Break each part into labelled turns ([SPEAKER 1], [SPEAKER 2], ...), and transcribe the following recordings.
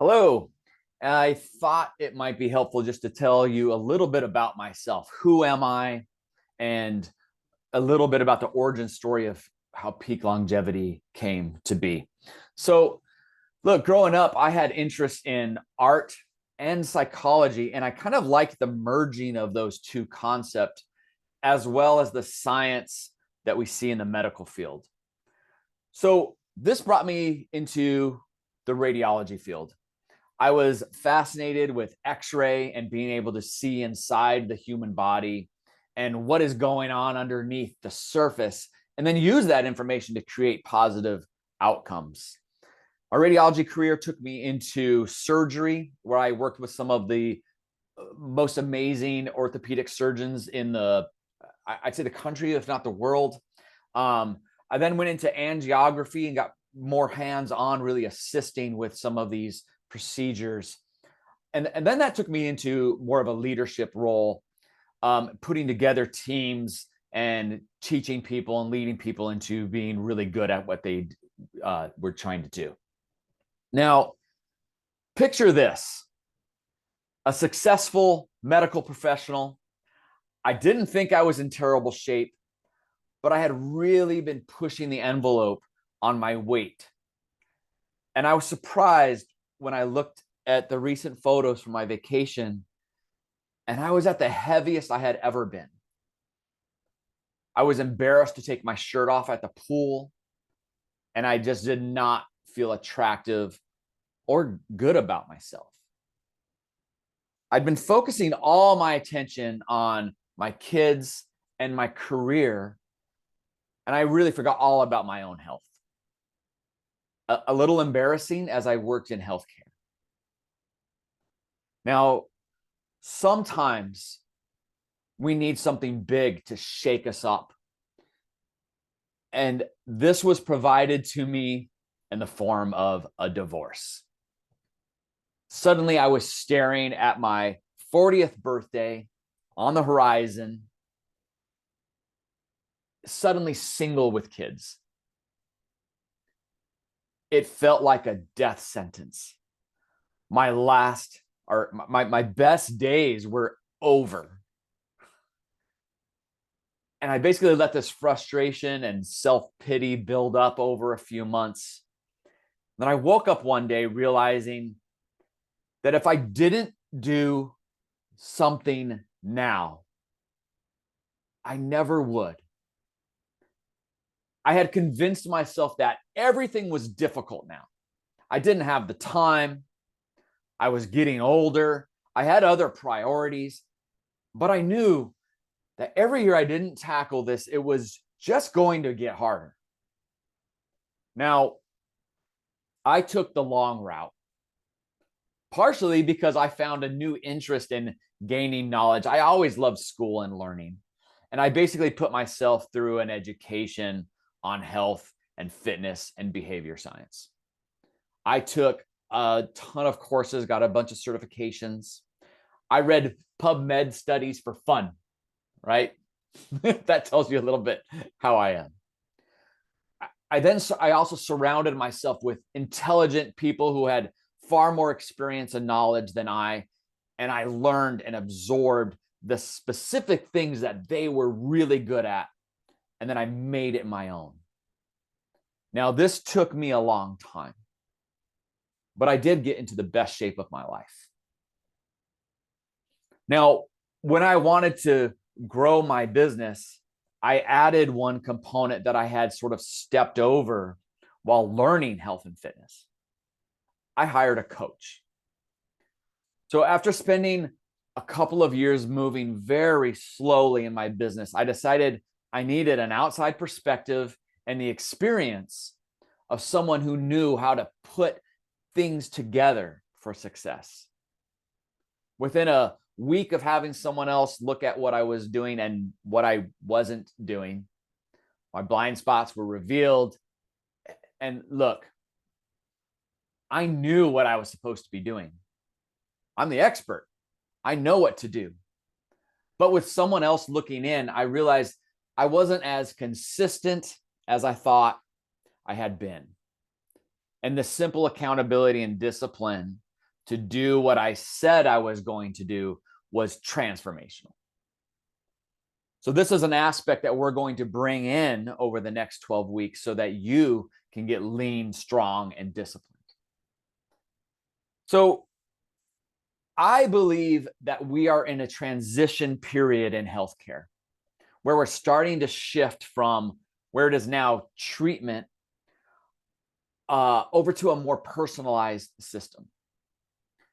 [SPEAKER 1] Hello. I thought it might be helpful just to tell you a little bit about myself. Who am I? And a little bit about the origin story of how Peak Longevity came to be. So, look, growing up, I had interest in art and psychology, and I kind of liked the merging of those two concepts as well as the science that we see in the medical field. So, this brought me into the radiology field. I was fascinated with X-ray and being able to see inside the human body and what is going on underneath the surface, and then use that information to create positive outcomes. My radiology career took me into surgery, where I worked with some of the most amazing orthopedic surgeons in I'd say the country, if not the world. I then went into angiography and got more hands-on, really assisting with some of these procedures. And then that took me into more of a leadership role, putting together teams and teaching people and leading people into being really good at what they were trying to do. Now, picture this: a successful medical professional. I didn't think I was in terrible shape, but I had really been pushing the envelope on my weight. And I was surprised when I looked at the recent photos from my vacation, and I was at the heaviest I had ever been. I was embarrassed to take my shirt off at the pool, and I just did not feel attractive or good about myself. I'd been focusing all my attention on my kids and my career, and I really forgot all about my own health. A little embarrassing as I worked in healthcare. Now, sometimes we need something big to shake us up. And this was provided to me in the form of a divorce. Suddenly, I was staring at my 40th birthday on the horizon, suddenly single with kids. It felt like a death sentence. My best days were over. And I basically let this frustration and self-pity build up over a few months. Then I woke up one day realizing that if I didn't do something now, I never would. I had convinced myself that everything was difficult now. I didn't have the time. I was getting older. I had other priorities, but I knew that every year I didn't tackle this, it was just going to get harder. Now, I took the long route, partially because I found a new interest in gaining knowledge. I always loved school and learning, and I basically put myself through an education on health and fitness and behavior science. I took a ton of courses, got a bunch of certifications. I read PubMed studies for fun, right? That tells you a little bit how I am. I also surrounded myself with intelligent people who had far more experience and knowledge than and I learned and absorbed the specific things that they were really good at, and then I made it my own. Now, this took me a long time, but I did get into the best shape of my life. Now, when I wanted to grow my business, I added one component that I had sort of stepped over while learning health and fitness. I hired a coach. So after spending a couple of years moving very slowly in my business, I decided I needed an outside perspective and the experience of someone who knew how to put things together for success. Within a week of having someone else look at what I was doing and what I wasn't doing, my blind spots were revealed. And look, I knew what I was supposed to be doing. I'm the expert. I know what to do. But with someone else looking in, I realized I wasn't as consistent as I thought I had been. And the simple accountability and discipline to do what I said I was going to do was transformational. So this is an aspect that we're going to bring in over the next 12 weeks so that you can get lean, strong, and disciplined. So I believe that we are in a transition period in healthcare where we're starting to shift from where it is now treatment over to a more personalized system.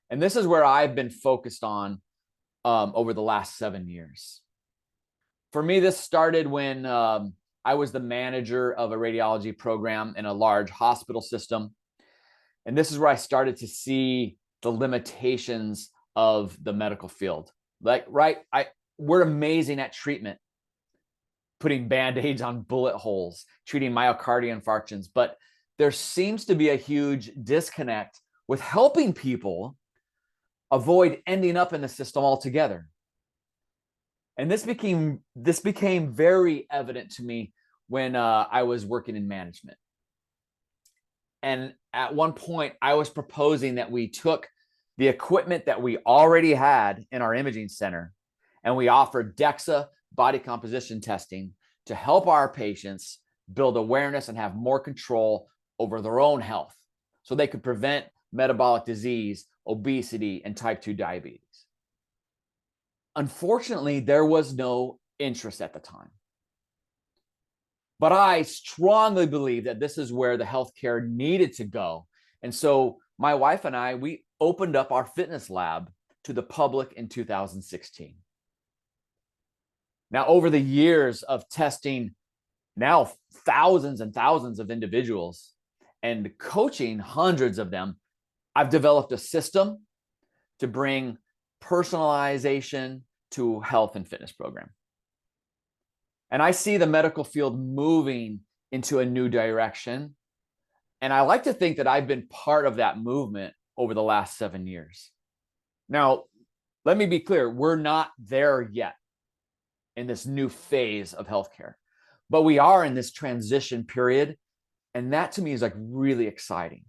[SPEAKER 1] And this is where I've been focused on over the last 7 years. For me, this started when I was the manager of a radiology program in a large hospital system. And this is where I started to see the limitations of the medical field. Like, right, we're amazing at treatment, putting Band-Aids on bullet holes, treating myocardial infarctions, but there seems to be a huge disconnect with helping people avoid ending up in the system altogether. And this became very evident to me when I was working in management. And at one point, I was proposing that we took the equipment that we already had in our imaging center and we offered DEXA body composition testing to help our patients build awareness and have more control over their own health so they could prevent metabolic disease, obesity, and type 2 diabetes. Unfortunately, there was no interest at the time. But I strongly believe that this is where the healthcare needed to go. And so my wife and I, we opened up our fitness lab to the public in 2016. Now, over the years of testing now thousands and thousands of individuals and coaching hundreds of them, I've developed a system to bring personalization to health and fitness program. And I see the medical field moving into a new direction. And I like to think that I've been part of that movement over the last 7 years. Now, let me be clear, we're not there yet in this new phase of healthcare, but we are in this transition period. And that to me is like really exciting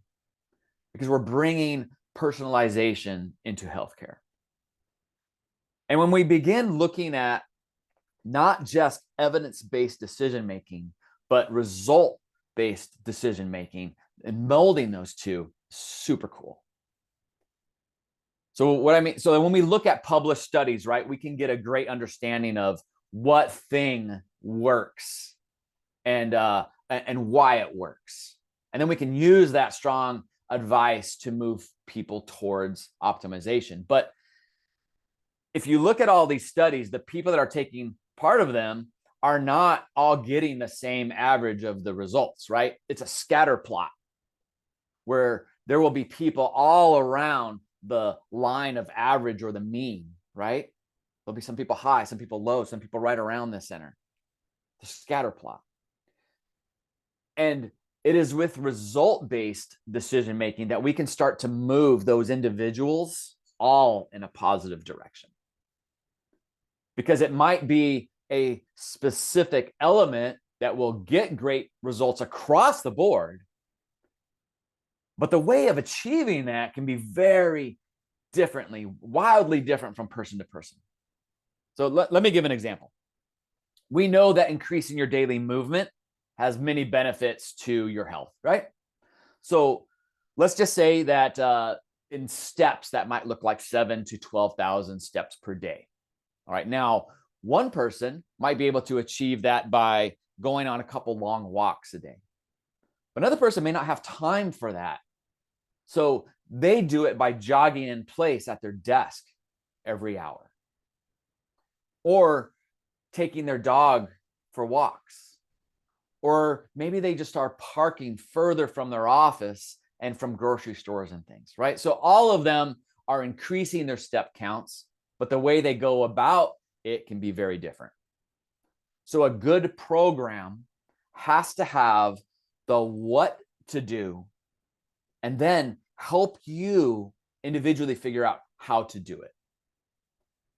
[SPEAKER 1] because we're bringing personalization into healthcare. And when we begin looking at not just evidence-based decision-making, but result-based decision-making and melding those two, super cool. So what I mean, so when we look at published studies, right, we can get a great understanding of what thing works and why it works. And then we can use that strong advice to move people towards optimization. But if you look at all these studies, the people that are taking part of them are not all getting the same average of the results, right? It's a scatter plot where there will be people all around the line of average or the mean, right? There'll be some people high, some people low, some people right around the center. The scatter plot. And it is with result-based decision-making that we can start to move those individuals all in a positive direction. Because it might be a specific element that will get great results across the board. But the way of achieving that can be very differently, wildly different from person to person. So let me give an example. We know that increasing your daily movement has many benefits to your health, right? So let's just say that in steps, that might look like 7,000 to 12,000 steps per day. All right, now one person might be able to achieve that by going on a couple long walks a day. Another person may not have time for that. So they do it by jogging in place at their desk every hour or taking their dog for walks. Or maybe they just are parking further from their office and from grocery stores and things, right? So all of them are increasing their step counts, but the way they go about it can be very different. So a good program has to have the what to do and then help you individually figure out how to do it.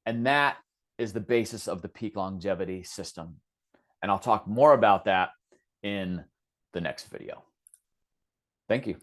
[SPEAKER 1] And that is the basis of the Peak Longevity system. And I'll talk more about that in the next video. Thank you.